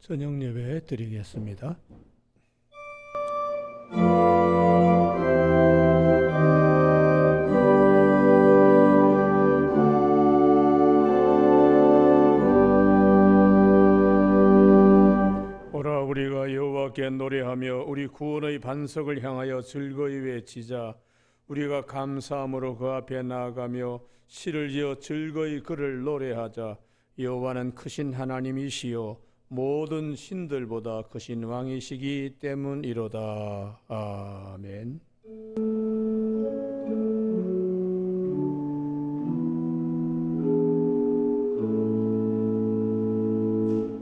저녁 예배 드리겠습니다. 오라 우리가 여호와께 노래하며 우리 구원의 반석을 향하여 즐거이 외치자. 우리가 감사함으로 그 앞에 나아가며 시를 지어 즐거이 그를 노래하자. 여호와는 크신 하나님이시요 모든 신들보다 크신 왕이시기 때문이로다. 아멘.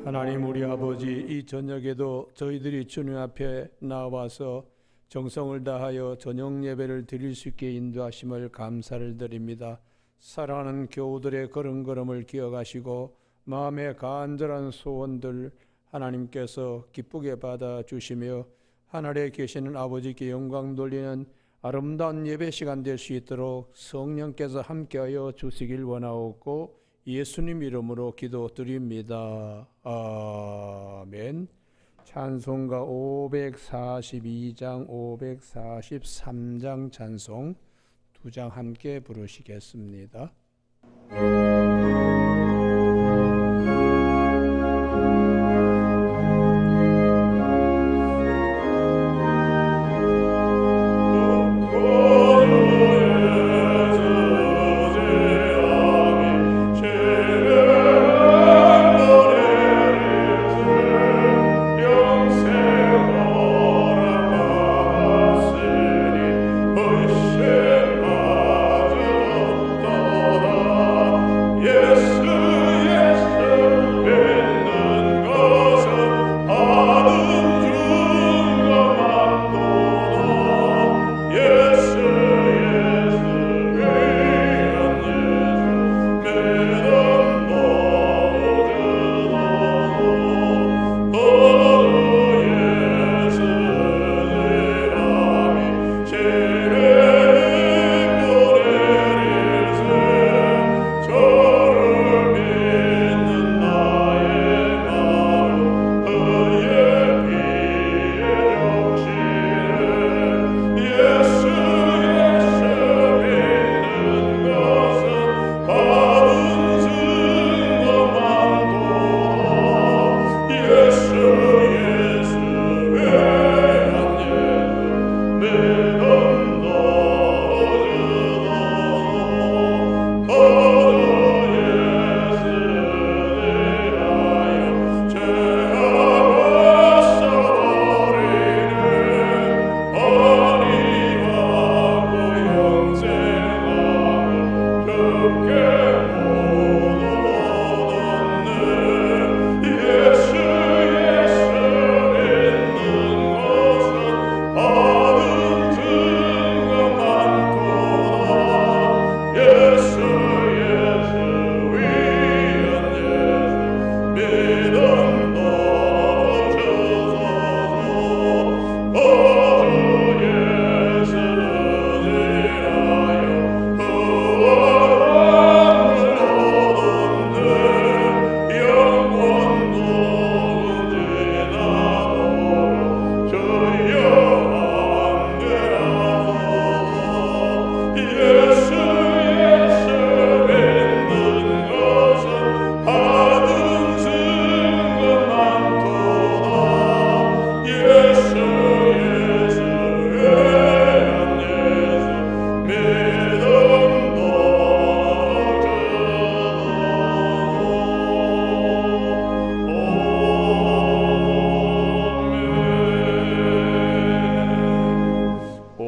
하나님 우리 아버지, 이 저녁에도 저희들이 주님 앞에 나와서 정성을 다하여 저녁 예배를 드릴 수 있게 인도하심을 감사를 드립니다. 사랑하는 교우들의 걸음걸음을 기억하시고 마음의 간절한 소원들 하나님께서 기쁘게 받아주시며 하늘에 계시는 아버지께 영광 돌리는 아름다운 예배 시간 될 수 있도록 성령께서 함께하여 주시길 원하옵고 예수님 이름으로 기도드립니다. 아멘. 찬송가 542장, 543장 찬송 두 장 함께 부르시겠습니다.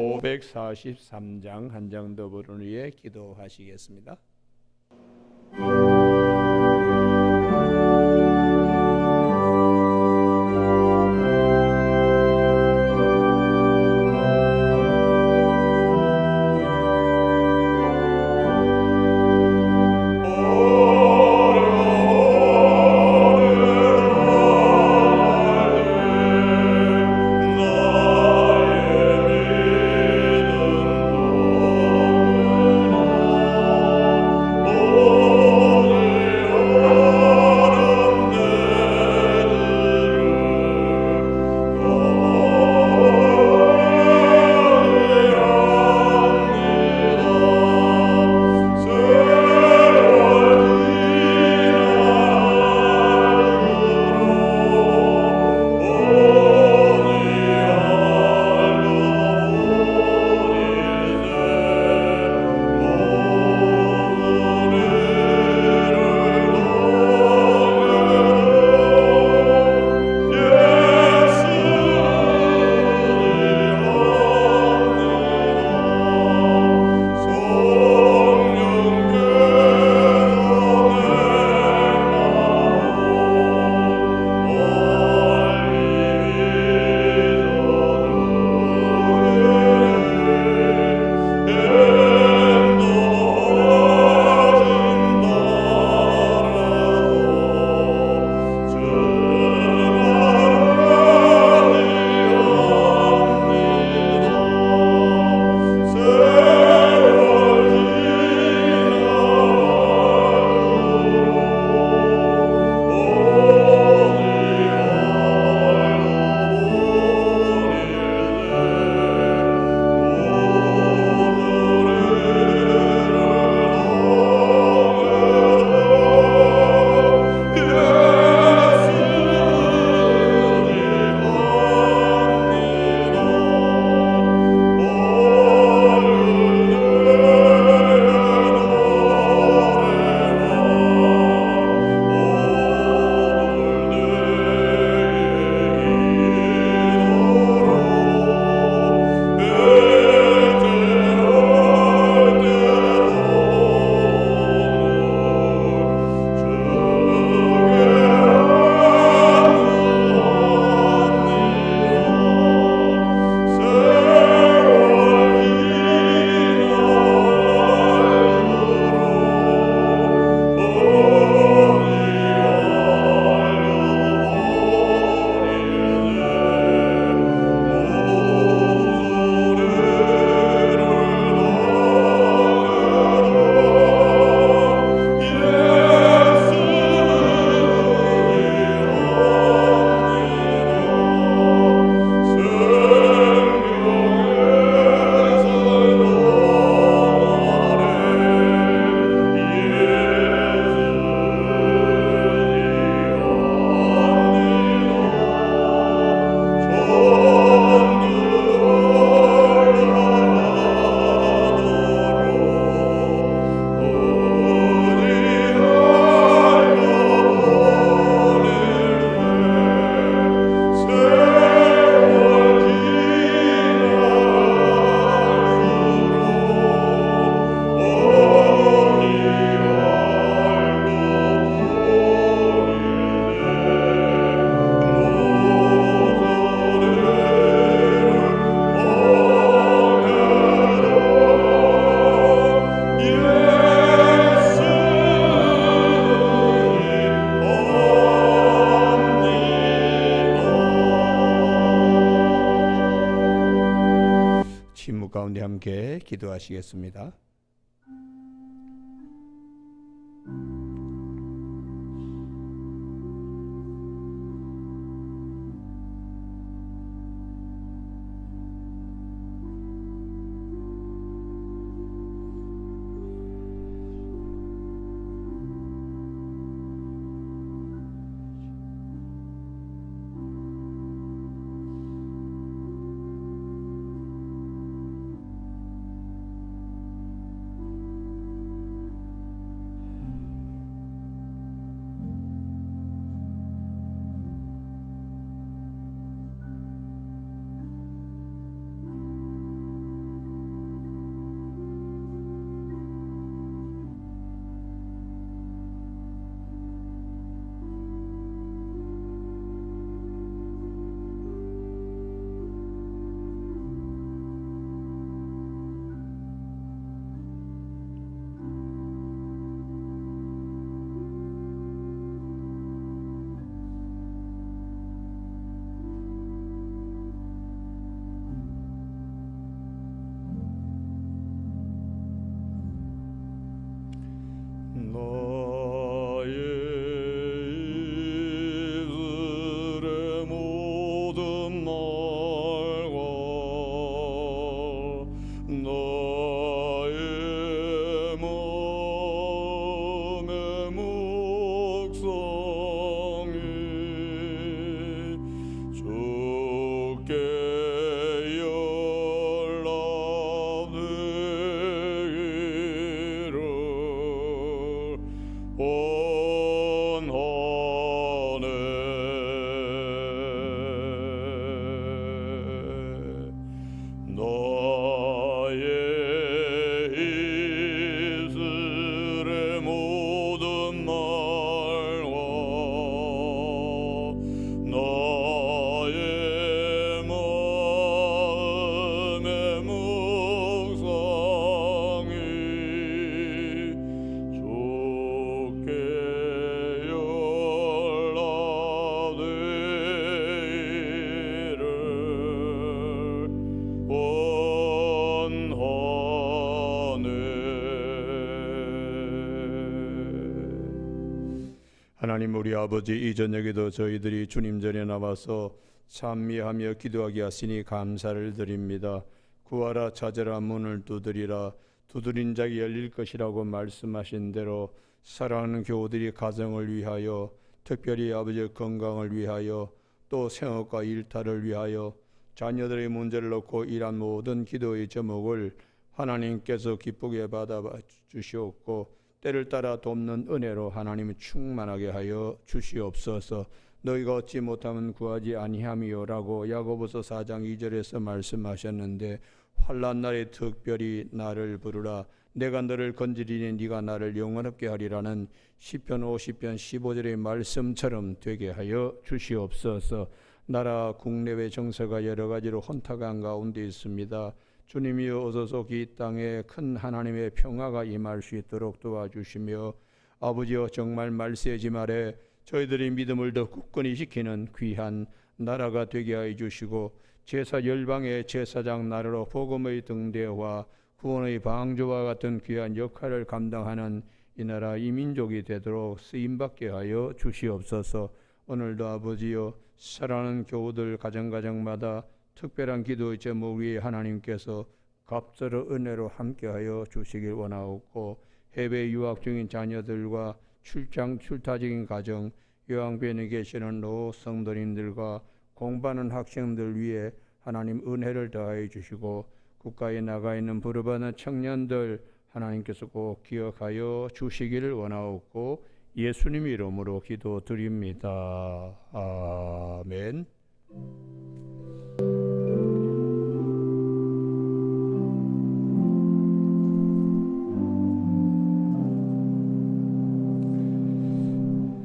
(543장) 한 장 더 부르는 위에 기도하시겠습니다. 가운데 함께 기도하시겠습니다. 하나님 우리 아버지, 이 저녁에도 저희들이 주님 전에 나와서 찬미하며 기도하게 하시니 감사를 드립니다. 구하라, 찾으라, 문을 두드리라. 두드린 자에게 열릴 것이라고 말씀하신 대로 사랑하는 교우들이 가정을 위하여, 특별히 아버지의 건강을 위하여, 또 생업과 일탈을 위하여 자녀들의 문제를 놓고 일한 모든 기도의 제목을 하나님께서 기쁘게 받아 주시옵고 때를 따라 돕는 은혜로 하나님이 충만하게 하여 주시옵소서. 너희가 얻지 못하면 구하지 아니함이요라고 야고보서 4장 2절에서 말씀하셨는데, 환난 날에 특별히 나를 부르라. 내가 너를 건지리니 네가 나를 영원롭게 하리라는 시편 50편 15절의 말씀처럼 되게 하여 주시옵소서. 나라 국내외 정세가 여러 가지로 혼탁한 가운데 있습니다. 주님이여 오소서 이 땅에 큰 하나님의 평화가 임할 수 있도록 도와주시며, 아버지여 정말 말세지 말에 저희들의 믿음을 더 굳건히 지키는 귀한 나라가 되게 하여 주시고, 제사 열방의 제사장 나라로 복음의 등대와 구원의 방주와 같은 귀한 역할을 감당하는 이 나라 이 민족이 되도록 쓰임받게 하여 주시옵소서. 오늘도 아버지여 사랑하는 교우들 가정가정마다 특별한 기도의 제목 위에 하나님께서 갑절의 은혜로 함께하여 주시길 원하옵고, 해외 유학 중인 자녀들과 출타적인 가정, 요양병원에 계시는 노 성도님들과 공부하는 학생들 위에 하나님 은혜를 더하여 주시고, 국가에 나가 있는 부르받은 청년들 하나님께서 꼭 기억하여 주시기를 원하옵고 예수님 이름으로 기도드립니다. 아멘.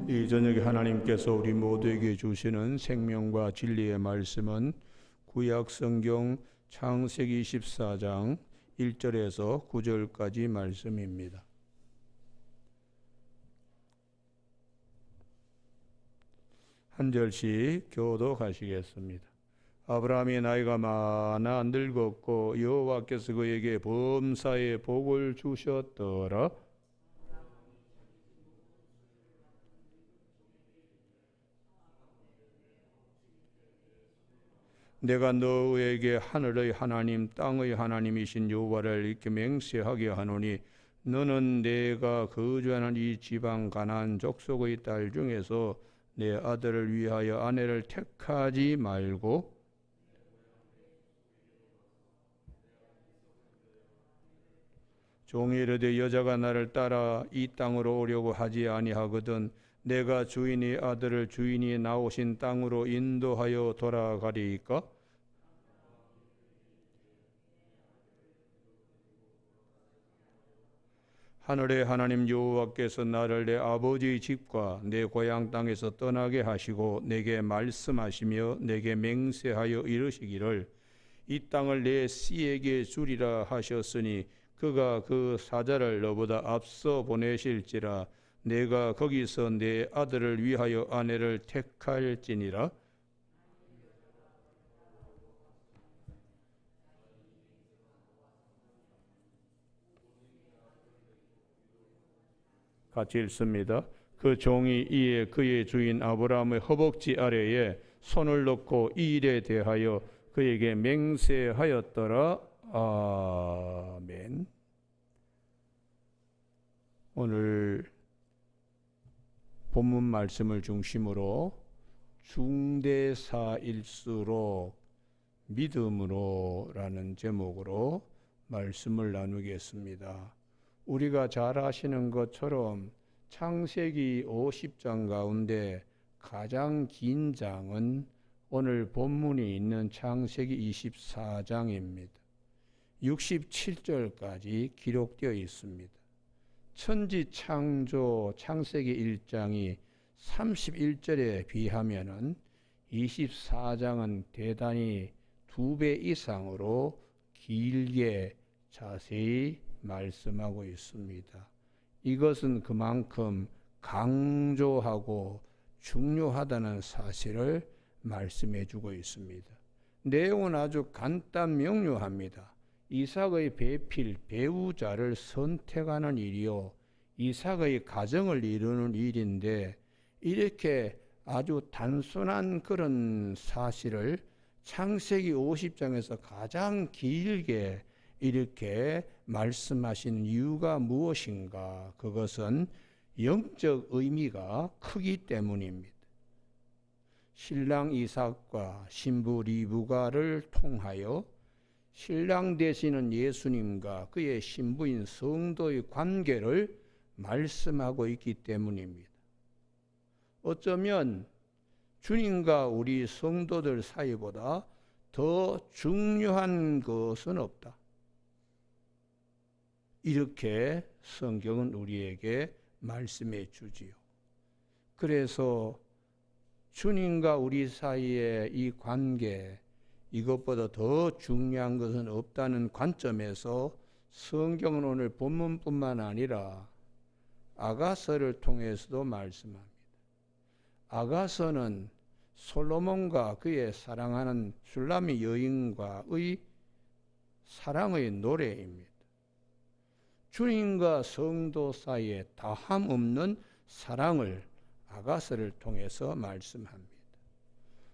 이 저녁에 하나님께서 우리 모두에게 주시는 생명과 진리의 말씀은 구약 성경 창세기 14장 1절에서 9절까지 말씀입니다. 한 절씩 교도하시겠습니다. 아브라함이 나이가 많아 늙었고 여호와께서 그에게 범사에 복을 주셨더라. 내가 너에게 하늘의 하나님 땅의 하나님이신 여호와를 이렇게 맹세하게 하노니 너는 내가 거주하는 이 지방 가나안 족속의 딸 중에서 내 아들을 위하여 아내를 택하지 말고 종이 이르되 여자가 나를 따라 이 땅으로 오려고 하지 아니하거든 내가 주인의 아들을 주인이 나오신 땅으로 인도하여 돌아가리이까? 하늘의 하나님 여호와께서 나를 내 아버지의 집과 내 고향 땅에서 떠나게 하시고 내게 말씀하시며 내게 맹세하여 이르시기를 이 땅을 내 씨에게 주리라 하셨으니 그가 그 사자를 너보다 앞서 보내실지라 내가 거기서 내 아들을 위하여 아내를 택할지니라. 같이 읽습니다. 그 종이 이에 그의 주인 아브라함의 허벅지 아래에 손을 넣고 이 일에 대하여 그에게 맹세하였더라. 아멘. 오늘 본문 말씀을 중심으로 중대사일수록 믿음으로라는 제목으로 말씀을 나누겠습니다. 우리가 잘 아시는 것처럼 창세기 50장 가운데 가장 긴 장은 오늘 본문이 있는 창세기 24장입니다. 67절까지 기록되어 있습니다. 천지 창조 창세기 1장이 31절에 비하면은 24장은 대단히 2배 이상으로 길게 자세히 말씀하고 있습니다. 이것은 그만큼 강조하고 중요하다는 사실을 말씀해 주고 있습니다. 내용은 아주 간단 명료합니다. 이삭의 배필, 배우자를 선택하는 일이요 이삭의 가정을 이루는 일인데 이렇게 아주 단순한 그런 사실을 창세기 50장에서 가장 길게 이렇게 말씀하신 이유가 무엇인가? 그것은 영적 의미가 크기 때문입니다. 신랑 이삭과 신부 리브가를 통하여 신랑 되시는 예수님과 그의 신부인 성도의 관계를 말씀하고 있기 때문입니다. 어쩌면 주님과 우리 성도들 사이보다 더 중요한 것은 없다. 이렇게 성경은 우리에게 말씀해 주지요. 그래서 주님과 우리 사이의 이 관계, 이것보다 더 중요한 것은 없다는 관점에서 성경은 오늘 본문뿐만 아니라 아가서를 통해서도 말씀합니다. 아가서는 솔로몬과 그의 사랑하는 슐라미 여인과의 사랑의 노래입니다. 주님과 성도 사이에 다함 없는 사랑을 아가서를 통해서 말씀합니다.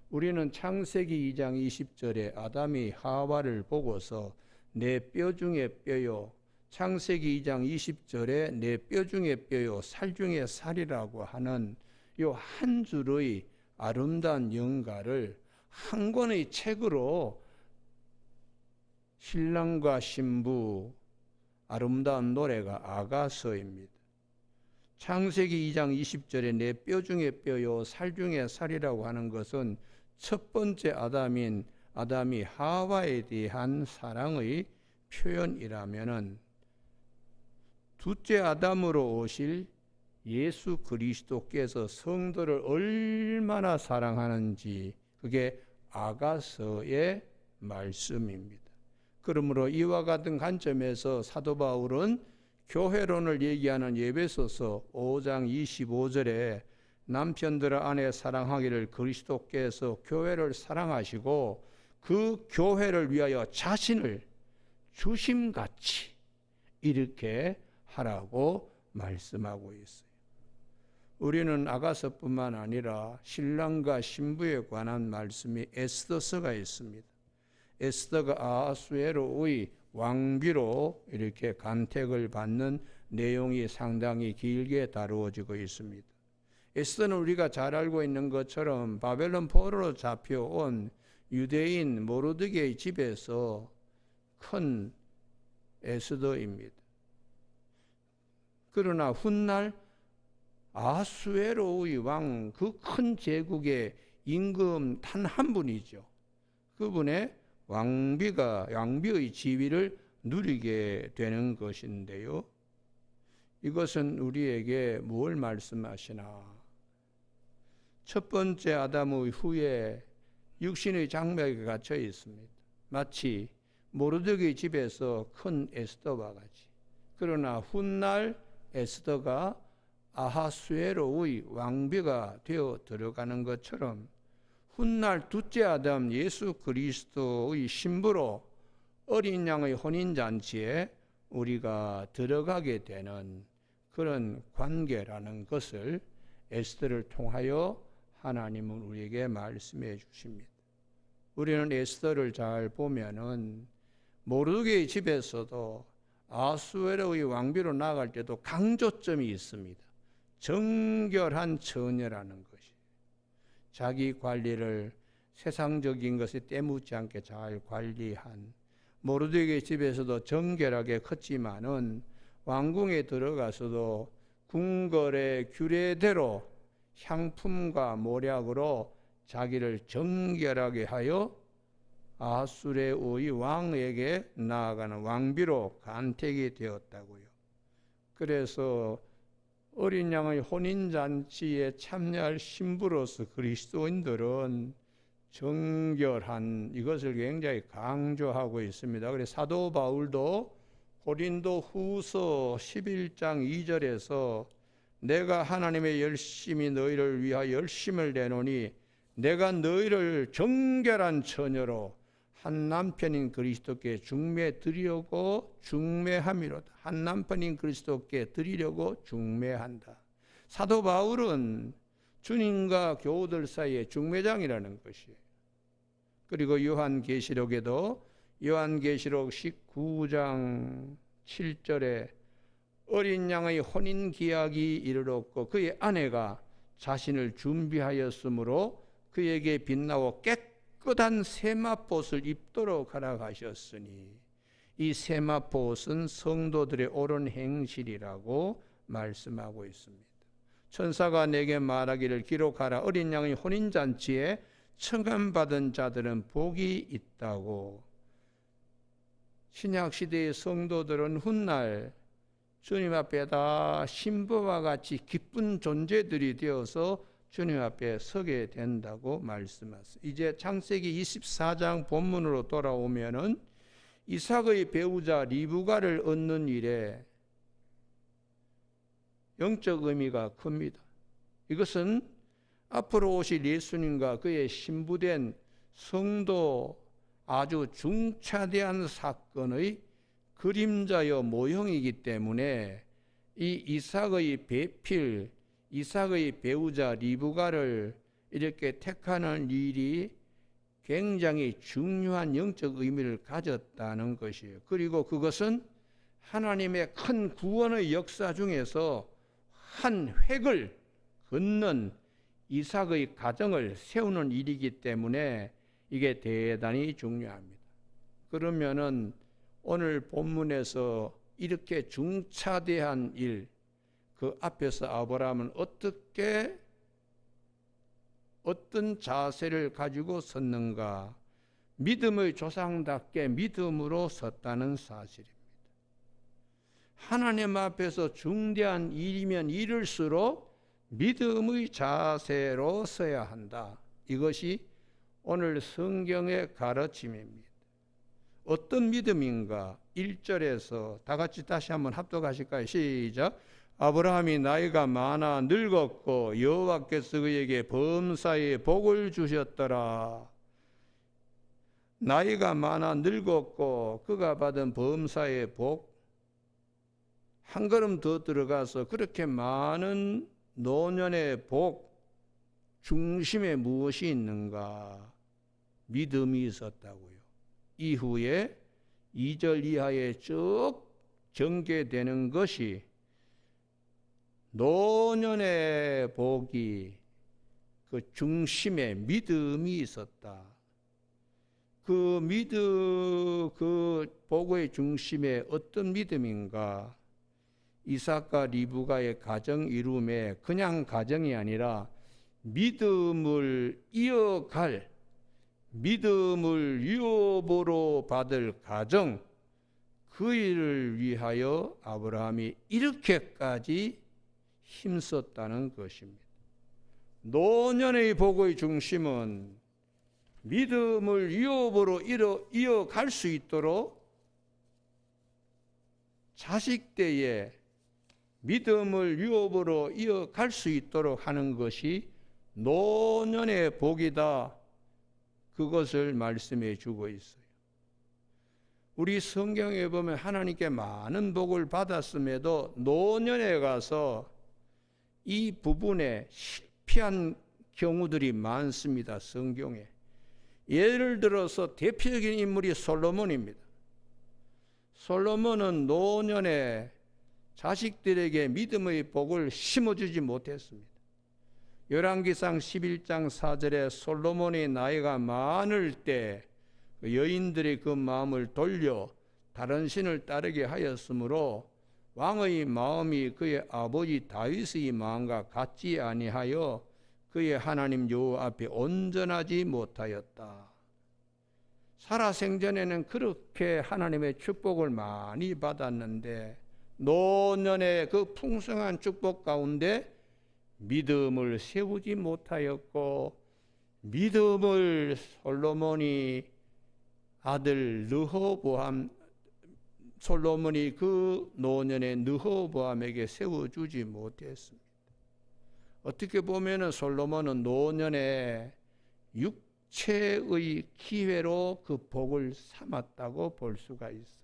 우리는 창세기 2장 20절에 아담이 하와를 보고서 내 뼈 중에 뼈요, 창세기 2장 20절에 내 뼈 중에 뼈요, 살 중에 살이라고 하는 요 한 줄의 아름다운 영가를 한 권의 책으로 신랑과 신부 아름다운 노래가 아가서입니다. 창세기 2장 20절에 내 뼈 중에 뼈요 살 중에 살이라고 하는 것은 첫 번째 아담이 하와에 대한 사랑의 표현이라면은 둘째 아담으로 오실 예수 그리스도께서 성도를 얼마나 사랑하는지 그게 아가서의 말씀입니다. 그러므로 이와 같은 관점에서 사도 바울은 교회론을 얘기하는 에베소서 5장 25절에 남편들을 아내 사랑하기를 그리스도께서 교회를 사랑하시고 그 교회를 위하여 자신을 주심같이 이렇게 하라고 말씀하고 있어요. 우리는 아가서뿐만 아니라 신랑과 신부에 관한 말씀이 에스더서가 있습니다. 에스더가 아하수에로의 왕비로 이렇게 간택을 받는 내용이 상당히 길게 다루어지고 있습니다. 에스더는 우리가 잘 알고 있는 것처럼 바벨론 포로로 잡혀온 유대인 모르드게의 집에서 큰 에스더입니다. 그러나 훗날 아하수에로의 왕, 그 큰 제국의 임금 단 한 분이죠. 그분의 왕비의 지위를 누리게 되는 것인데요. 이것은 우리에게 뭘 말씀하시나? 첫 번째 아담의 후에 육신의 장막에 갇혀 있습니다. 마치 모르드게의 집에서 큰 에스더와 같이. 그러나 훗날 에스더가 아하수에로의 왕비가 되어 들어가는 것처럼 훗날 둘째 아담 예수 그리스도의 신부로 어린 양의 혼인잔치에 우리가 들어가게 되는 그런 관계라는 것을 에스더를 통하여 하나님은 우리에게 말씀해 주십니다. 우리는 에스더를 잘 보면은 모르드게의 집에서도 아하수에로의 왕비로 나아갈 때도 강조점이 있습니다. 정결한 처녀라는 것이, 자기 관리를 세상적인 것에 때묻지 않게 잘 관리한, 모르드게의 집에서도 정결하게 컸지만은 왕궁에 들어가서도 궁궐의 규례대로 향품과 모략으로 자기를 정결하게 하여 아하수에로의 왕에게 나아가는 왕비로 간택이 되었다고요. 그래서 어린 양의 혼인잔치에 참여할 신부로서 그리스도인들은 정결한 이것을 굉장히 강조하고 있습니다. 그래서 사도 바울도 고린도 후서 11장 2절에서 내가 하나님의 열심히 너희를 위하여 열심을 내노니 내가 너희를 정결한 처녀로 한 남편인 그리스도께 중매드리려고 중매함이로다. 한 남편인 그리스도께 드리려고 중매한다. 사도 바울은 주님과 교우들 사이에 중매장이라는 것이에요. 그리고 요한계시록에도 요한계시록 19장 7절에 어린 양의 혼인 기약이 이르렀고 그의 아내가 자신을 준비하였으므로 그에게 빛나고 깨끗한 세마포옷을 입도록 하라 하셨으니 이 세마포옷은 성도들의 옳은 행실이라고 말씀하고 있습니다. 천사가 내게 말하기를 기록하라. 어린 양의 혼인잔치에 청함받은 자들은 복이 있다고. 신약시대의 성도들은 훗날 주님 앞에 다 신부와 같이 기쁜 존재들이 되어서 주님 앞에 서게 된다고 말씀하셨습니다. 이제 창세기 24장 본문으로 돌아오면은 이삭의 배우자 리브가를 얻는 일에 영적 의미가 큽니다. 이것은 앞으로 오실 예수님과 그의 신부된 성도 아주 중차대한 사건의 그림자여 모형이기 때문에 이 이삭의 배필, 이삭의 배우자 리브가를 이렇게 택하는 일이 굉장히 중요한 영적 의미를 가졌다는 것이에요. 그리고 그것은 하나님의 큰 구원의 역사 중에서 한 획을 긋는 이삭의 가정을 세우는 일이기 때문에 이게 대단히 중요합니다. 그러면은 오늘 본문에서 이렇게 중차대한 일, 그 앞에서 아브라함은 어떤 자세를 가지고 섰는가? 믿음의 조상답게 믿음으로 섰다는 사실입니다. 하나님 앞에서 중대한 일이면 이를수록 믿음의 자세로 서야 한다. 이것이 오늘 성경의 가르침입니다. 어떤 믿음인가? 1절에서 다 같이 다시 한번 합독하실까요? 시작. 아브라함이 나이가 많아 늙었고 여호와께서 그에게 범사에 복을 주셨더라. 나이가 많아 늙었고 그가 받은 범사의 복, 한 걸음 더 들어가서 그렇게 많은 노년의 복 중심에 무엇이 있는가? 믿음이 있었다고요. 이후에 2절 이하에 쭉 전개되는 것이 노년의 복이 그 중심에 믿음이 있었다. 그 복의 중심에 어떤 믿음인가? 이삭과 리브가의 가정 이룸에 그냥 가정이 아니라 믿음을 이어갈, 믿음을 유업으로 받을 가정, 그 일을 위하여 아브라함이 이렇게까지 힘썼다는 것입니다. 노년의 복의 중심은 믿음을 유업으로 이어갈 수 있도록 자식 때에 믿음을 유업으로 이어갈 수 있도록 하는 것이 노년의 복이다. 그것을 말씀해 주고 있어요. 우리 성경에 보면 하나님께 많은 복을 받았음에도 노년에 가서 이 부분에 실패한 경우들이 많습니다. 성경에. 예를 들어서 대표적인 인물이 솔로몬입니다. 솔로몬은 노년에 자식들에게 믿음의 복을 심어주지 못했습니다. 열왕기상 11장 4절에 솔로몬이 나이가 많을 때 여인들이 그 마음을 돌려 다른 신을 따르게 하였으므로 왕의 마음이 그의 아버지 다윗의 마음과 같지 아니하여 그의 하나님 여호와 앞에 온전하지 못하였다. 살아생전에는 그렇게 하나님의 축복을 많이 받았는데 노년의 그 풍성한 축복 가운데 믿음을 세우지 못하였고, 믿음을 솔로몬이 아들 솔로몬이 그 노년의 르호보암에게 세워주지 못했습니다. 어떻게 보면 솔로몬은 노년에 육체의 기회로 그 복을 삼았다고 볼 수가 있어요.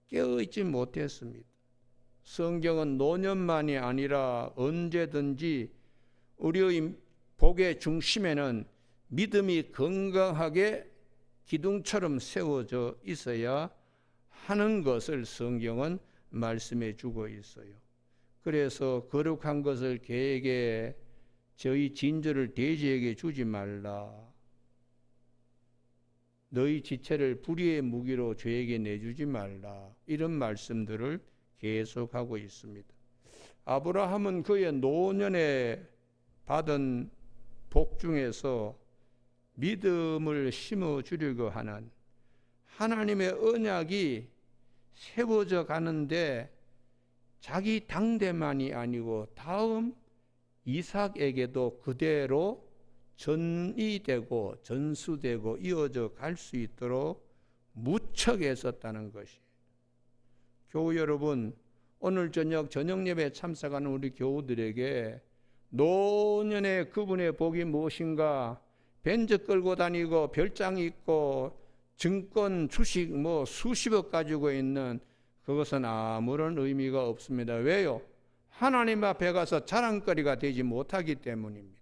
깨어있지 못했습니다. 성경은 노년만이 아니라 언제든지 우리의 복의 중심에는 믿음이 건강하게 기둥처럼 세워져 있어야 하는 것을 성경은 말씀해 주고 있어요. 그래서 거룩한 것을 개에게, 저희 진저를 돼지에게 주지 말라. 너희 지체를 불의의 무기로 죄에게 내주지 말라. 이런 말씀들을 계속하고 있습니다. 아브라함은 그의 노년에 받은 복 중에서 믿음을 심어주려고 하는 하나님의 언약이 세워져 가는데 자기 당대만이 아니고 다음 이삭에게도 그대로 전이되고 전수되고 이어져 갈 수 있도록 무척 애썼다는 것이. 교우 여러분, 오늘 저녁 예배에 참석하는 우리 교우들에게 노년의 그분의 복이 무엇인가? 벤츠 끌고 다니고 별장 있고 증권 주식 수십억 가지고 있는 그것은 아무런 의미가 없습니다. 왜요? 하나님 앞에 가서 자랑거리가 되지 못하기 때문입니다.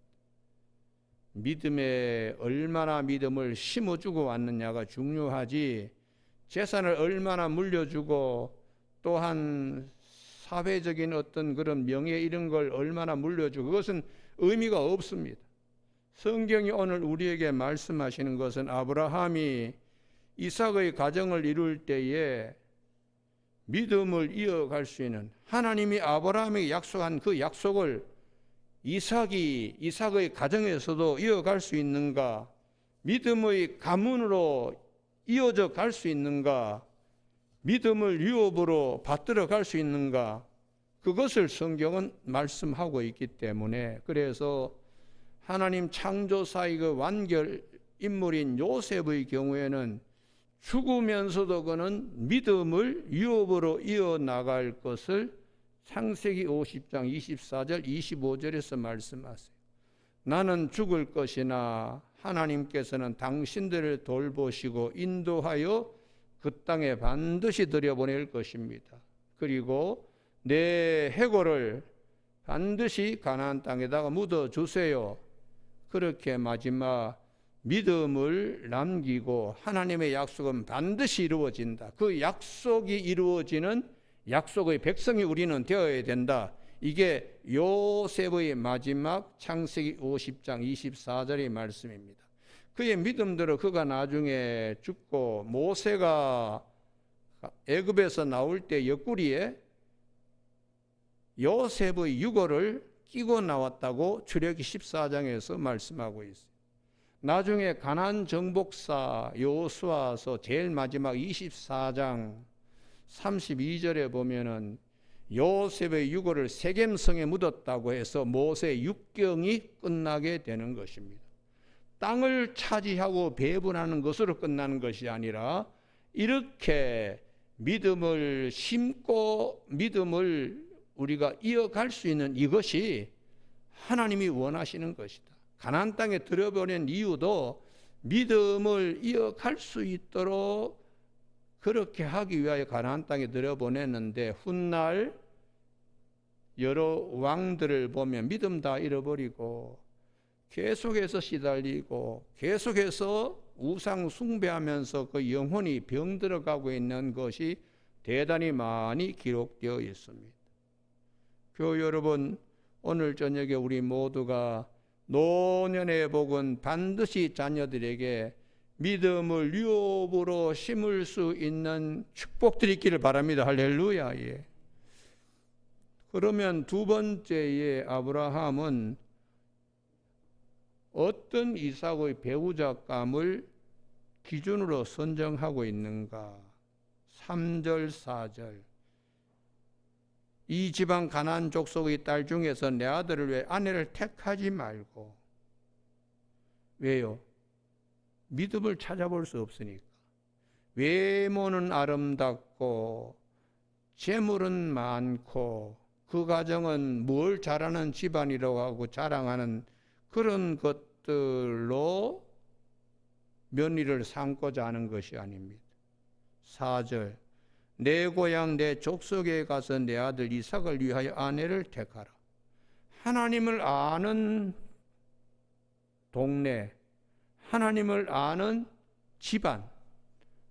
믿음에 얼마나 믿음을 심어주고 왔느냐가 중요하지, 재산을 얼마나 물려주고 또한 사회적인 어떤 그런 명예 이런 걸 얼마나 물려주고 그것은 의미가 없습니다. 성경이 오늘 우리에게 말씀하시는 것은 아브라함이 이삭의 가정을 이룰 때에 믿음을 이어갈 수 있는, 하나님이 아브라함에게 약속한 그 약속을 이삭의 가정에서도 이어갈 수 있는가? 믿음의 가문으로 이어져 갈 수 있는가? 믿음을 유업으로 받들어 갈 수 있는가? 그것을 성경은 말씀하고 있기 때문에, 그래서 하나님 창조사의 그 완결 인물인 요셉의 경우에는 죽으면서도 그는 믿음을 유업으로 이어나갈 것을 창세기 50장 24절 25절에서 말씀하세요. 나는 죽을 것이나 하나님께서는 당신들을 돌보시고 인도하여 그 땅에 반드시 들여보낼 것입니다. 그리고 내 해골을 반드시 가나안 땅에다가 묻어주세요. 그렇게 마지막 믿음을 남기고 하나님의 약속은 반드시 이루어진다. 그 약속이 이루어지는 약속의 백성이 우리는 되어야 된다. 이게 요셉의 마지막 창세기 50장 24절의 말씀입니다. 그의 믿음대로 그가 나중에 죽고 모세가 애굽에서 나올 때 옆구리에 요셉의 유골을 끼고 나왔다고 출애굽기 14장에서 말씀하고 있어요. 나중에 가나안 정복사 여호수아서 제일 마지막 24장 32절에 보면은 요셉의 유골을 세겜성에 묻었다고 해서 모세 육경이 끝나게 되는 것입니다. 땅을 차지하고 배분하는 것으로 끝나는 것이 아니라 이렇게 믿음을 심고 믿음을 우리가 이어갈 수 있는 이것이 하나님이 원하시는 것이다. 가나안 땅에 들어보낸 이유도 믿음을 이어갈 수 있도록 그렇게 하기 위하여 가나안 땅에 들여보냈는데 훗날 여러 왕들을 보면 믿음 다 잃어버리고 계속해서 시달리고 계속해서 우상 숭배하면서 그 영혼이 병들어가고 있는 것이 대단히 많이 기록되어 있습니다. 교우 여러분, 오늘 저녁에 우리 모두가 노년의 복은 반드시 자녀들에게 믿음을 유업으로 심을 수 있는 축복들이 있기를 바랍니다. 할렐루야. 예. 그러면 두 번째에 아브라함은 어떤 이삭의 배우자감을 기준으로 선정하고 있는가? 3절 4절 이 지방 가나안 족속의 딸 중에서 내 아들을 왜 아내를 택하지 말고. 왜요? 믿음을 찾아볼 수 없으니까. 외모는 아름답고 재물은 많고 그 가정은 뭘 잘하는 집안이라고 하고 자랑하는 그런 것들로 며느리를 삼고자 하는 것이 아닙니다. 4절 내 고향 내 족속에 가서 내 아들 이삭을 위하여 아내를 택하라. 하나님을 아는 동네, 하나님을 아는 집안,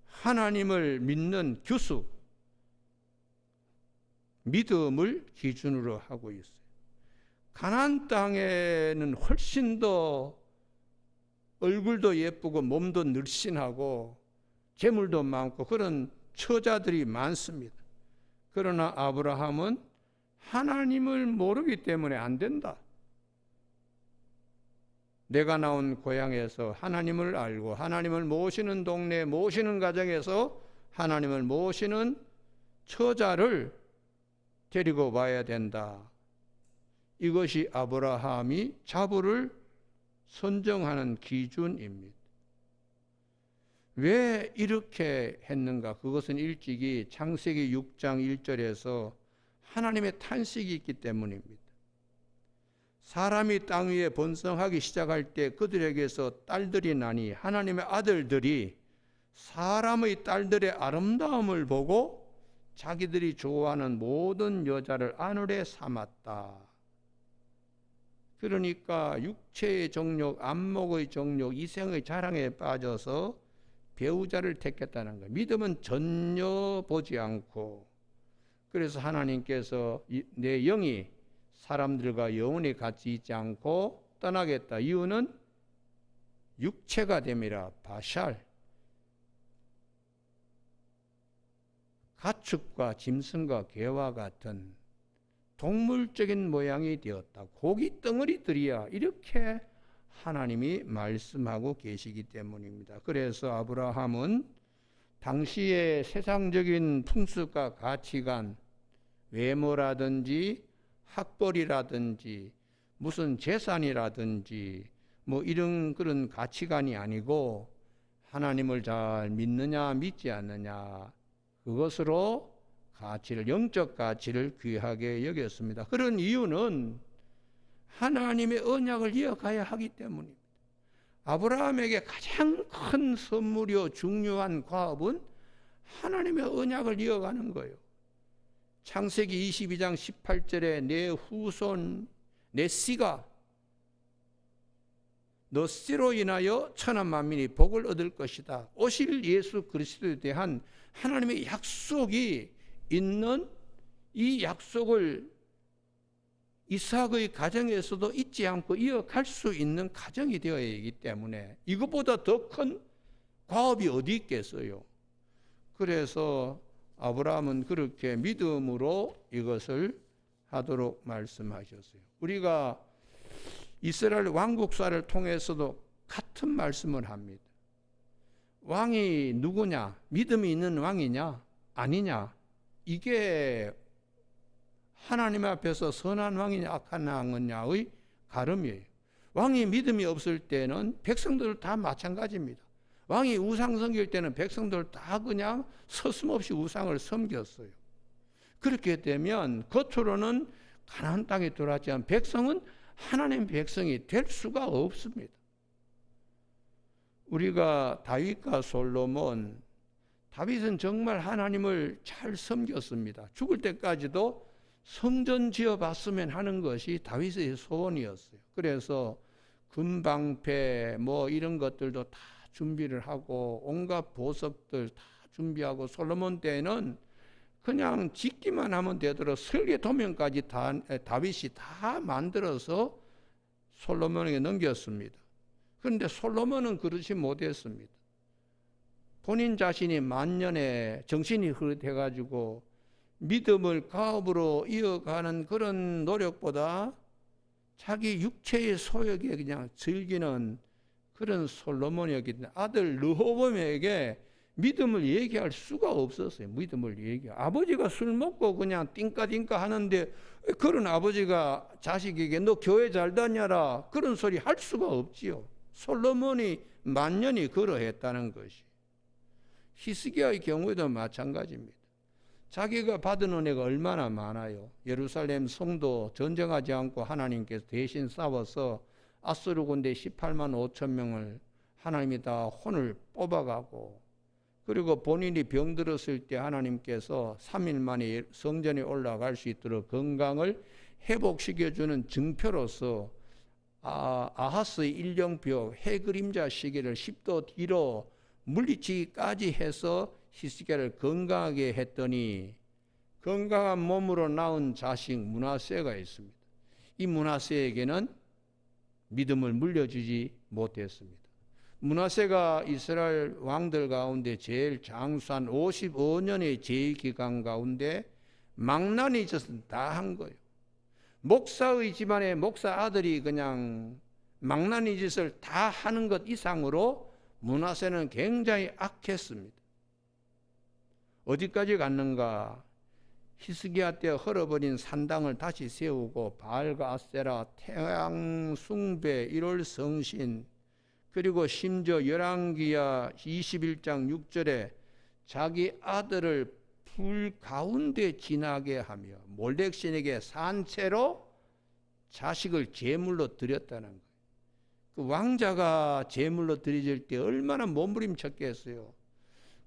하나님을 믿는 교수, 믿음을 기준으로 하고 있어요. 가나안 땅에는 훨씬 더 얼굴도 예쁘고 몸도 늘씬하고 재물도 많고 그런 처자들이 많습니다. 그러나 아브라함은 하나님을 모르기 때문에 안 된다. 내가 나온 고향에서 하나님을 알고 하나님을 모시는 동네, 모시는 가정에서 하나님을 모시는 처자를 데리고 와야 된다. 이것이 아브라함이 자부를 선정하는 기준입니다. 왜 이렇게 했는가? 그것은 일찍이 창세기 6장 1절에서 하나님의 탄식이 있기 때문입니다. 사람이 땅 위에 번성하기 시작할 때 그들에게서 딸들이 나니 하나님의 아들들이 사람의 딸들의 아름다움을 보고 자기들이 좋아하는 모든 여자를 아내로 삼았다. 그러니까 육체의 정욕, 안목의 정욕, 이생의 자랑에 빠져서 배우자를 택했다는 거예요. 믿음은 전혀 보지 않고, 그래서 하나님께서 내 영이 사람들과 영원히 같이 있지 않고 떠나겠다. 이유는 육체가 됨이라. 바샬, 가축과 짐승과 개와 같은 동물적인 모양이 되었다. 고기 덩어리들이야. 이렇게 하나님이 말씀하고 계시기 때문입니다. 그래서 아브라함은 당시의 세상적인 풍습과 가치관, 외모라든지 학벌이라든지 무슨 재산이라든지 뭐 이런 그런 가치관이 아니고 하나님을 잘 믿느냐 믿지 않느냐, 그것으로 가치를, 영적 가치를 귀하게 여겼습니다. 그런 이유는 하나님의 언약을 이어가야 하기 때문입니다. 아브라함에게 가장 큰 선물이요 중요한 과업은 하나님의 언약을 이어가는 거예요. 창세기 22장 18절에 내 후손 내 씨가 너 씨로 인하여 천한 만민이 복을 얻을 것이다. 오실 예수 그리스도에 대한 하나님의 약속이 있는 이 약속을 이삭의 가정에서도 잊지 않고 이어갈 수 있는 가정이 되어야 하기 때문에 이것보다 더 큰 과업이 어디 있겠어요. 그래서 아브라함은 그렇게 믿음으로 이것을 하도록 말씀하셨어요. 우리가 이스라엘 왕국사를 통해서도 같은 말씀을 합니다. 왕이 누구냐? 믿음이 있는 왕이냐? 아니냐? 이게 하나님 앞에서 선한 왕이냐 악한 왕이냐의 가름이에요. 왕이 믿음이 없을 때는 백성들 다 마찬가지입니다. 왕이 우상 섬길 때는 백성들 다 그냥 서슴없이 우상을 섬겼어요. 그렇게 되면 겉으로는 가나안 땅에 들어왔지만 백성은 하나님 백성이 될 수가 없습니다. 우리가 다윗과 솔로몬, 다윗은 정말 하나님을 잘 섬겼습니다. 죽을 때까지도 성전 지어봤으면 하는 것이 다윗의 소원이었어요. 그래서 금방패 뭐 이런 것들도 다 준비를 하고 온갖 보석들 다 준비하고 솔로몬 때에는 그냥 짓기만 하면 되도록 설계 도면까지 다윗이 다 만들어서 솔로몬에게 넘겼습니다. 그런데 솔로몬은 그러지 못했습니다. 본인 자신이 만년에 정신이 흐릿해가지고 믿음을 가업으로 이어가는 그런 노력보다 자기 육체의 소욕에 그냥 즐기는 그런 솔로몬이었기 때문에 아들 르호보암에게 믿음을 얘기할 수가 없었어요. 믿음을 얘기. 아버지가 술 먹고 그냥 띵까띵까 하는데 그런 아버지가 자식에게 너 교회 잘 다녀라 그런 소리 할 수가 없지요. 솔로몬이 만년이 그러했다는 것이. 히스기야의 경우에도 마찬가지입니다. 자기가 받은 은혜가 얼마나 많아요. 예루살렘 성도 전쟁하지 않고 하나님께서 대신 싸워서 아수르 군대 18만 5천 명을 하나님이 다 혼을 뽑아가고 그리고 본인이 병들었을 때 하나님께서 3일 만에 성전에 올라갈 수 있도록 건강을 회복시켜주는 증표로서 아하스의 일령표 해그림자 시계를 10도 뒤로 물리치기까지 해서 히스기야를 건강하게 했더니 건강한 몸으로 낳은 자식 므낫세가 있습니다. 이 므낫세에게는 믿음을 물려주지 못했습니다. 므낫세가 이스라엘 왕들 가운데 제일 장수한 55년의 제위기간 가운데 망난이 져서 다 한 거예요. 목사의 집안에 목사 아들이 그냥 망나니 짓을 다 하는 것 이상으로 므낫세는 굉장히 악했습니다. 어디까지 갔는가? 히스기야 때 헐어버린 산당을 다시 세우고 바알과 아세라, 태양 숭배, 1월 성신, 그리고 심지어 열왕기야 21장 6절에 자기 아들을 불 가운데 지나게 하며 몰렉신에게 산채로 자식을 제물로 드렸다는 거예요. 그 왕자가 제물로 드려질 때 얼마나 몸부림쳤겠어요.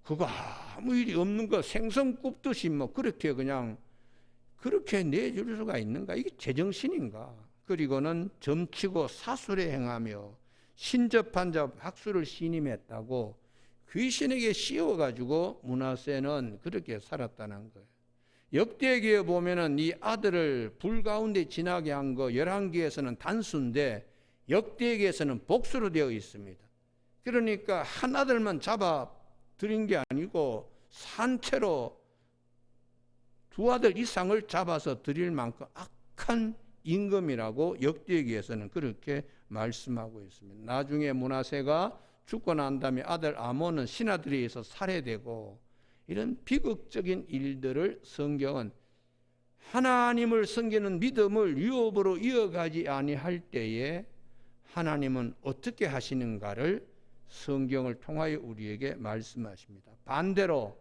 그거 아무 일이 없는 거 생선 굽듯이 뭐 그렇게 그냥 그렇게 내줄 수가 있는가? 이게 제정신인가? 그리고는 점치고 사술에 행하며 신접한 자 박수를 신임했다고 귀신에게 씌워가지고 므낫세는 그렇게 살았다는 거예요. 역대기에 보면은 이 아들을 불 가운데 지나게 한 거 열왕기에서는 단수인데 역대기에서는 복수로 되어 있습니다. 그러니까 한 아들만 잡아 드린 게 아니고 산채로 두 아들 이상을 잡아서 드릴 만큼 악한 임금이라고 역대기에서는 그렇게 말씀하고 있습니다. 나중에 므낫세가 죽고 난 다음에 아들 아몬은 신하들에 의해서 살해되고 이런 비극적인 일들을 성경은 하나님을 섬기는 믿음을 유업으로 이어가지 아니할 때에 하나님은 어떻게 하시는가를 성경을 통하여 우리에게 말씀하십니다. 반대로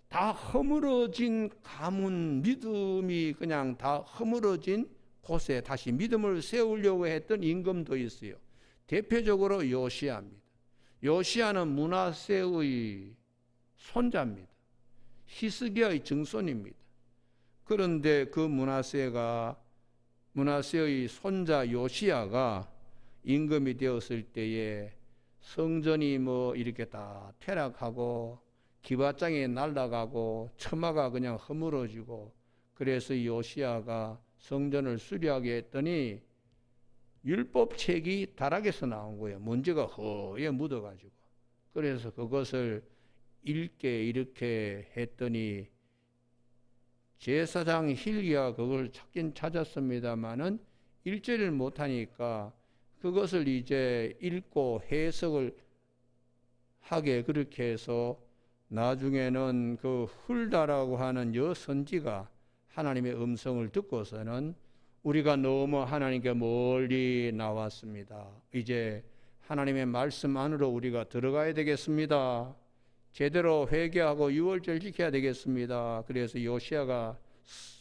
다 허물어진 가문 믿음이 그냥 다 허물어진 곳에 다시 믿음을 세우려고 했던 임금도 있어요. 대표적으로 요시야입니다. 요시야는 므낫세의 손자입니다. 히스기야의 증손입니다. 그런데 그 므낫세의 손자 요시야가 임금이 되었을 때에 성전이 뭐 이렇게 다 퇴락하고 기와장이 날아가고 처마가 그냥 허물어지고, 그래서 요시야가 성전을 수리하게 했더니 율법책이 다락에서 나온 거예요. 먼지가 허에 묻어가지고. 그래서 그것을 읽게 이렇게 했더니 제사장 hil기야가 그걸 찾긴 찾았습니다마는 읽지를 못하니까 그것을 이제 읽고 해석을 하게 그렇게 해서 나중에는 그 hul다라고 하는 여선지가 하나님의 음성을 듣고서는 우리가 너무 하나님께 멀리 나왔습니다. 이제 하나님의 말씀 안으로 우리가 들어가야 되겠습니다. 제대로 회개하고 유월절 지켜야 되겠습니다. 그래서 요시야가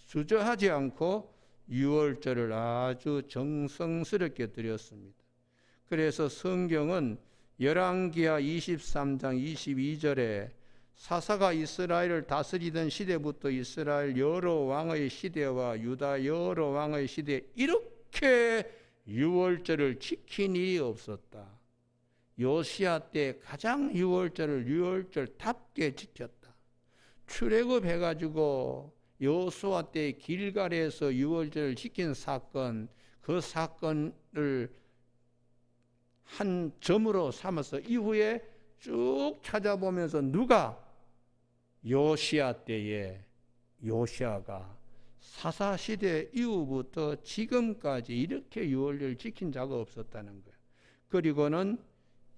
주저하지 않고 유월절을 아주 정성스럽게 드렸습니다. 그래서 성경은 열왕기하 23장 22절에 사사가 이스라엘을 다스리던 시대부터 이스라엘 여러 왕의 시대와 유다 여러 왕의 시대에 이렇게 유월절을 지킨 일이 없었다. 요시야 때 가장 유월절을 유월절답게 지켰다. 출애굽해가지고 여호수아 때 길갈에서 유월절을 지킨 사건, 그 사건을 한 점으로 삼아서 이후에 쭉 찾아보면서 누가 요시야 때에 요시야가 사사시대 이후부터 지금까지 이렇게 유월절을 지킨 자가 없었다는 거예요. 그리고는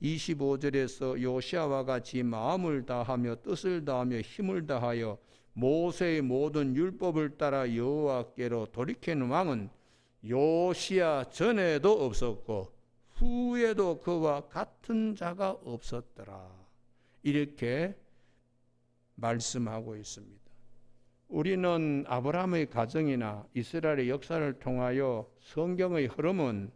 25절에서 요시야와 같이 마음을 다하며 뜻을 다하며 힘을 다하여 모세의 모든 율법을 따라 여호와께로 돌이키는 왕은 요시야 전에도 없었고 후에도 그와 같은 자가 없었더라. 이렇게 말씀하고 있습니다. 우리는 아브라함의 가정이나 이스라엘의 역사를 통하여 성경의 흐름은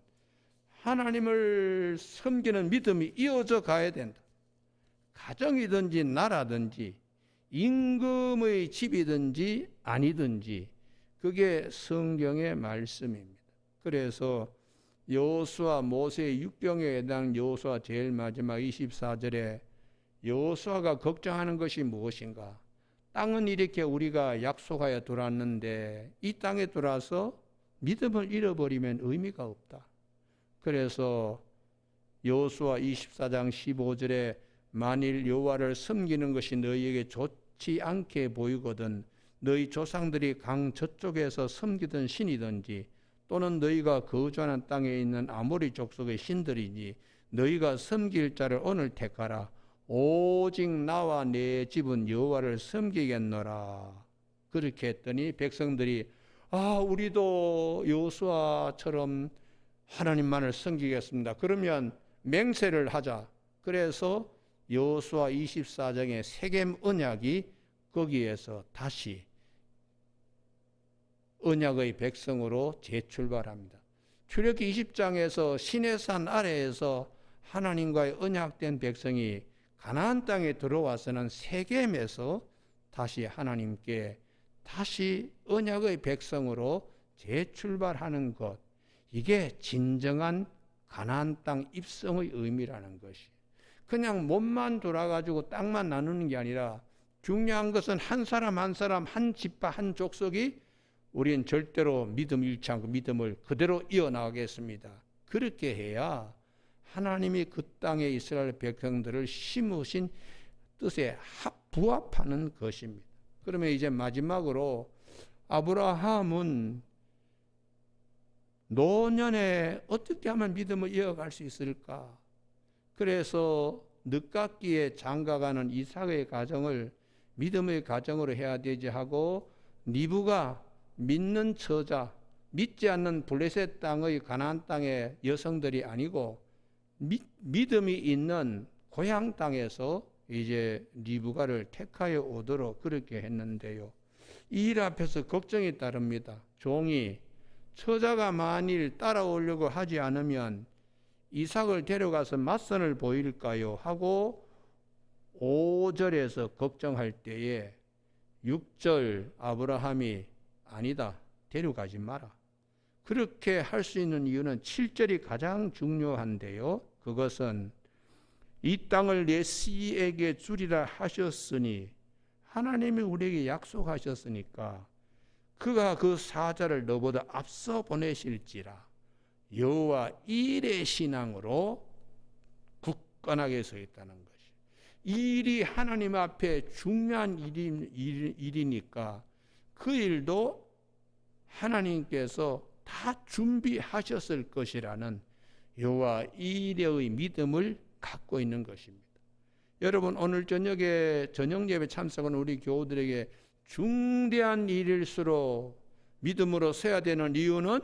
하나님을 섬기는 믿음이 이어져 가야 된다. 가정이든지 나라든지 임금의 집이든지 아니든지 그게 성경의 말씀입니다. 그래서 여호수아 모세의 육병에 해당하는 여호수아 제일 마지막 24절에 여호수아가 걱정하는 것이 무엇인가? 땅은 이렇게 우리가 약속하여 들어왔는데 이 땅에 들어와서 믿음을 잃어버리면 의미가 없다. 그래서 여호수아 24장 15절에 만일 여호와를 섬기는 것이 너희에게 좋지 않게 보이거든 너희 조상들이 강 저쪽에서 섬기던 신이든지 또는 너희가 거주하는 땅에 있는 아모리 족속의 신들이니 너희가 섬길 자를 오늘 택하라. 오직 나와 내 집은 여호와를 섬기겠노라. 그렇게 했더니 백성들이 우리도 여호수아처럼 하나님만을 섬기겠습니다. 그러면 맹세를 하자. 그래서 여호수아 24장의 세겜 언약이 거기에서 다시 언약의 백성으로 재출발합니다. 출애굽기 20장에서 시내산 아래에서 하나님과의 언약된 백성이 가나안 땅에 들어와서는 세겜에서 다시 하나님께 다시 언약의 백성으로 재출발하는 것, 이게 진정한 가나안 땅 입성의 의미라는 것이. 그냥 몸만 돌아가지고 땅만 나누는 게 아니라 중요한 것은 한 사람 한 사람 한 집과 한 족속이 우리는 절대로 믿음 잃지 않고 믿음을 그대로 이어나가겠습니다. 그렇게 해야 하나님이 그 땅에 이스라엘 백성들을 심으신 뜻에 부합하는 것입니다. 그러면 이제 마지막으로 아브라함은 노년에 어떻게 하면 믿음을 이어갈 수 있을까? 그래서 늦깎이에 장가가는 이삭의 가정을 믿음의 가정으로 해야 되지 하고 리브가 믿는 처자, 믿지 않는 블레셋 땅의 가나안 땅의 여성들이 아니고 믿음이 있는 고향 땅에서 이제 리브가를 택하여 오도록 그렇게 했는데요. 이 일 앞에서 걱정이 따릅니다. 종이 처자가 만일 따라오려고 하지 않으면 이삭을 데려가서 맞선을 보일까요? 하고 5절에서 걱정할 때에 6절 아브라함이 아니다, 데려가지 마라. 그렇게 할 수 있는 이유는 7절이 가장 중요한데요. 그것은 이 땅을 내 씨에게 주리라 하셨으니, 하나님이 우리에게 약속하셨으니까 그가 그 사자를 너보다 앞서 보내실지라 여호와 일의 신앙으로 굳건하게 서 있다는 것이. 이 일이 하나님 앞에 중요한 일이니까 그 일도 하나님께서 다 준비하셨을 것이라는 여호와 일의 믿음을 갖고 있는 것입니다. 여러분, 오늘 저녁에 저녁 예배 참석은 우리 교우들에게 중대한 일일수록 믿음으로 서야 되는 이유는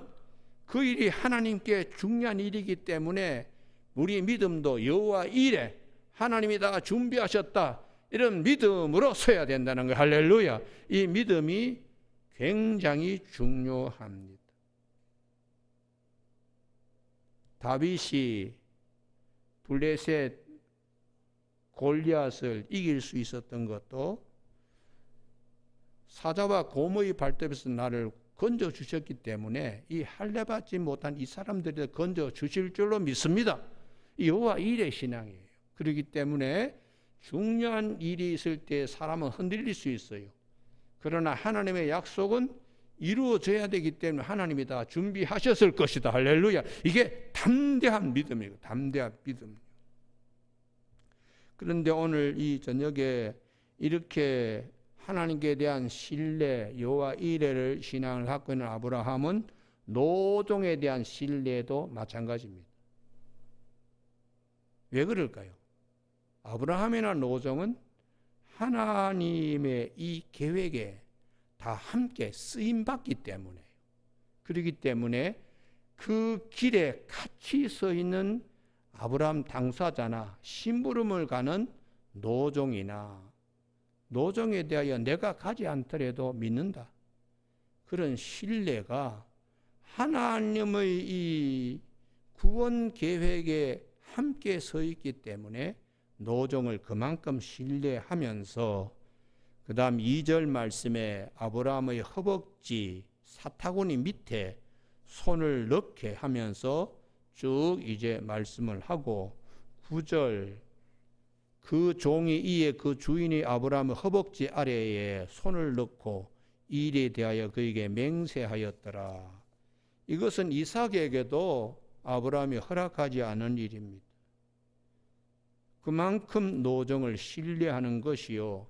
그 일이 하나님께 중요한 일이기 때문에 우리 믿음도 여호와 일에 하나님이 다 준비하셨다, 이런 믿음으로 서야 된다는 거예요. 할렐루야. 이 믿음이 굉장히 중요합니다. 다윗이 블레셋 골리앗을 이길 수 있었던 것도 사자와 곰의 발톱에서 나를 건져 주셨기 때문에 이 할례받지 못한 이 사람들이 건져 주실 줄로 믿습니다. 여호와 일의 신앙이에요. 그렇기 때문에 중요한 일이 있을 때 사람은 흔들릴 수 있어요. 그러나 하나님의 약속은 이루어져야 되기 때문에 하나님이 다 준비하셨을 것이다. 할렐루야. 이게 담대한 믿음이에요. 담대한 믿음. 그런데 오늘 이 저녁에 이렇게 하나님께 대한 신뢰, 여호와 이레를 신앙을 갖고 있는 아브라함은 노종에 대한 신뢰도 마찬가지입니다. 왜 그럴까요? 아브라함이나 노종은 하나님의 이 계획에 다 함께 쓰임받기 때문에요. 그렇기 때문에 그 길에 같이 서 있는 아브라함 당사자나 심부름을 가는 노종이나 노종에 대하여 내가 가지 않더라도 믿는다, 그런 신뢰가 하나님의 이 구원 계획에 함께 서 있기 때문에 노종을 그만큼 신뢰하면서, 그 다음 2절 말씀에 아브라함의 허벅지 사타구니 밑에 손을 넣게 하면서 쭉 이제 말씀을 하고, 9절 그 종이 이에 그 주인이 아브라함의 허벅지 아래에 손을 넣고 일에 대하여 그에게 맹세하였더라. 이것은 이삭에게도 아브라함이 허락하지 않은 일입니다. 그만큼 노종을 신뢰하는 것이요,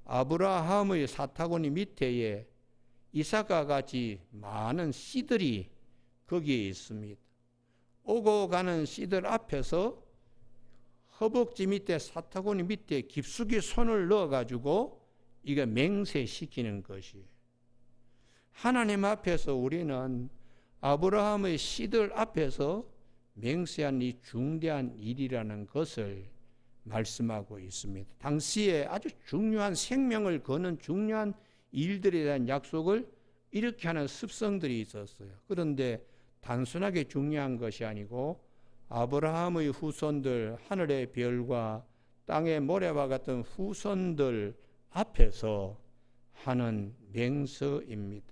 아브라함의 사타구니 밑에에 이삭과 같이 많은 씨들이 거기에 있습니다. 오고 가는 씨들 앞에서 허벅지 밑에 사타구니 밑에 깊숙이 손을 넣어가지고 이거 맹세시키는 것이에요. 하나님 앞에서 우리는 아브라함의 씨들 앞에서 맹세한 이 중대한 일이라는 것을 말씀하고 있습니다. 당시에 아주 중요한 생명을 거는 중요한 일들에 대한 약속을 이렇게 하는 습성들이 있었어요. 그런데 단순하게 중요한 것이 아니고 아브라함의 후손들, 하늘의 별과 땅의 모래와 같은 후손들 앞에서 하는 맹세입니다.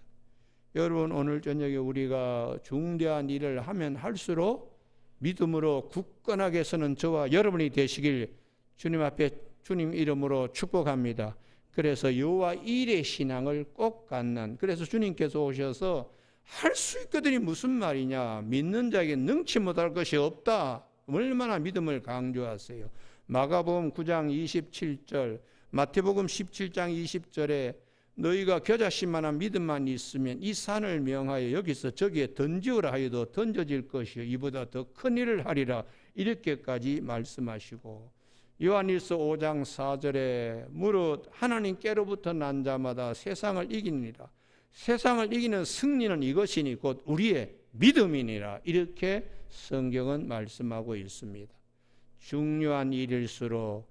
여러분, 오늘 저녁에 우리가 중대한 일을 하면 할수록 믿음으로 굳건하게 서는 저와 여러분이 되시길 주님 앞에 주님 이름으로 축복합니다. 그래서 여호와 일의 신앙을 꼭 갖는, 그래서 주님께서 오셔서 할 수 있거든이 무슨 말이냐, 믿는 자에게 능치 못할 것이 없다, 얼마나 믿음을 강조하세요. 마가복음 9장 27절, 마태복음 17장 20절에 너희가 겨자씨만한 믿음만 있으면 이 산을 명하여 여기서 저기에 던지어라 하여도 던져질 것이요 이보다 더 큰 일을 하리라, 이렇게까지 말씀하시고, 요한일서 5장 4절에 무릇 하나님께로부터 난 자마다 세상을 이기니라, 세상을 이기는 승리는 이것이니 곧 우리의 믿음이니라, 이렇게 성경은 말씀하고 있습니다. 중요한 일일수록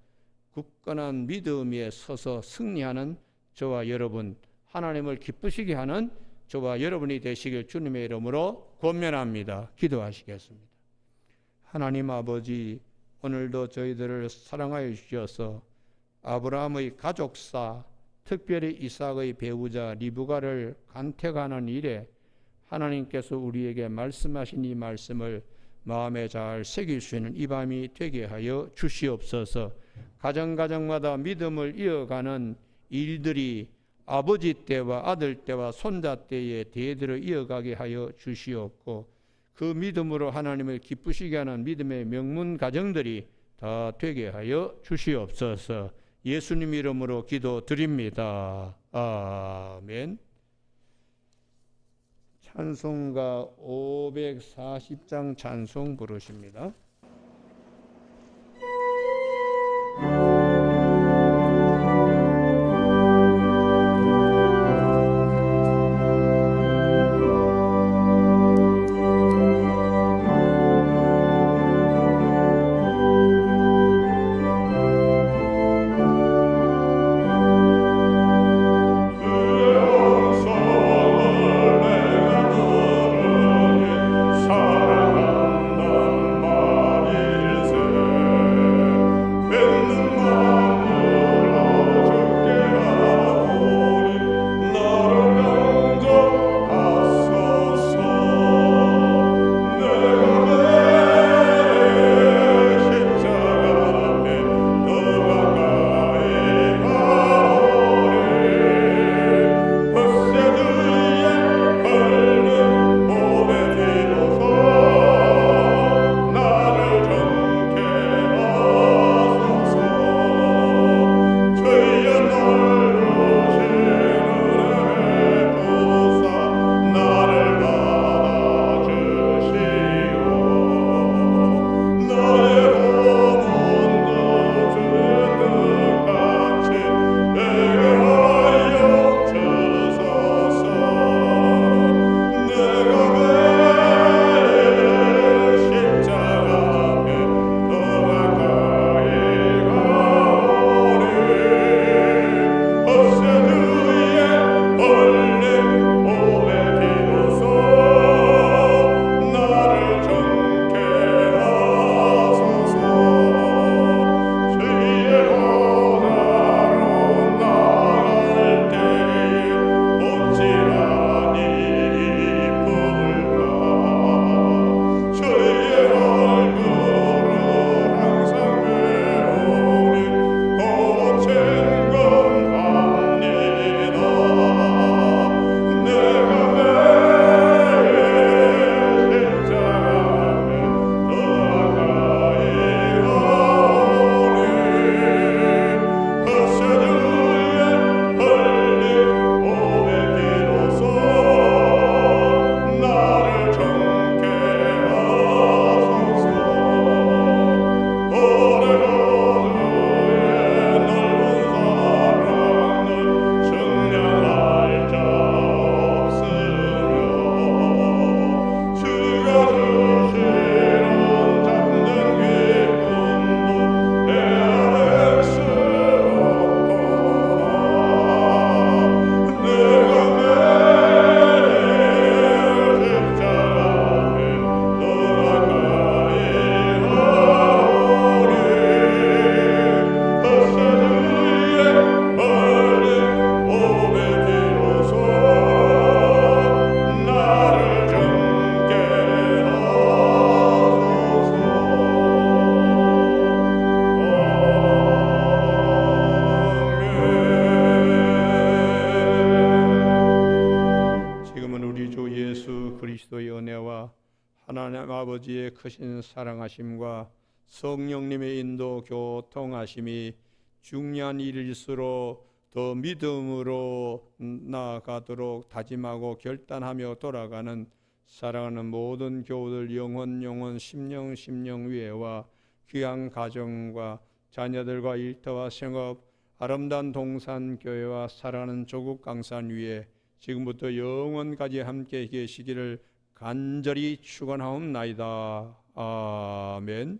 굳건한 믿음 위에 서서 승리하는 저와 여러분, 하나님을 기쁘시게 하는 저와 여러분이 되시길 주님의 이름으로 권면합니다. 기도하시겠습니다. 하나님 아버지, 오늘도 저희들을 사랑하여 주셔서 아브라함의 가족사, 특별히 이삭의 배우자 리브가를 간택하는 일에 하나님께서 우리에게 말씀하신 이 말씀을 마음에 잘 새길 수 있는 이 밤이 되게 하여 주시옵소서. 가정가정마다 믿음을 이어가는 일들이 아버지 때와 아들 때와 손자 때에 대대로 이어가게 하여 주시옵고, 그 믿음으로 하나님을 기쁘시게 하는 믿음의 명문 가정들이 다 되게 하여 주시옵소서. 예수님 이름으로 기도드립니다. 아멘. 찬송가 540장 찬송 부르십니다. 하나님 아버지의 크신 사랑하심과 성령님의 인도 교통하심이 중요한 일일수록 더 믿음으로 나아가도록 다짐하고 결단하며 돌아가는 사랑하는 모든 교우들 영혼 심령 위에와 귀한 가정과 자녀들과 일터와 생업 아름다운 동산교회와 사랑하는 조국 강산 위에 지금부터 영원까지 함께 계시기를 간절히 축원하옵나이다. 아멘.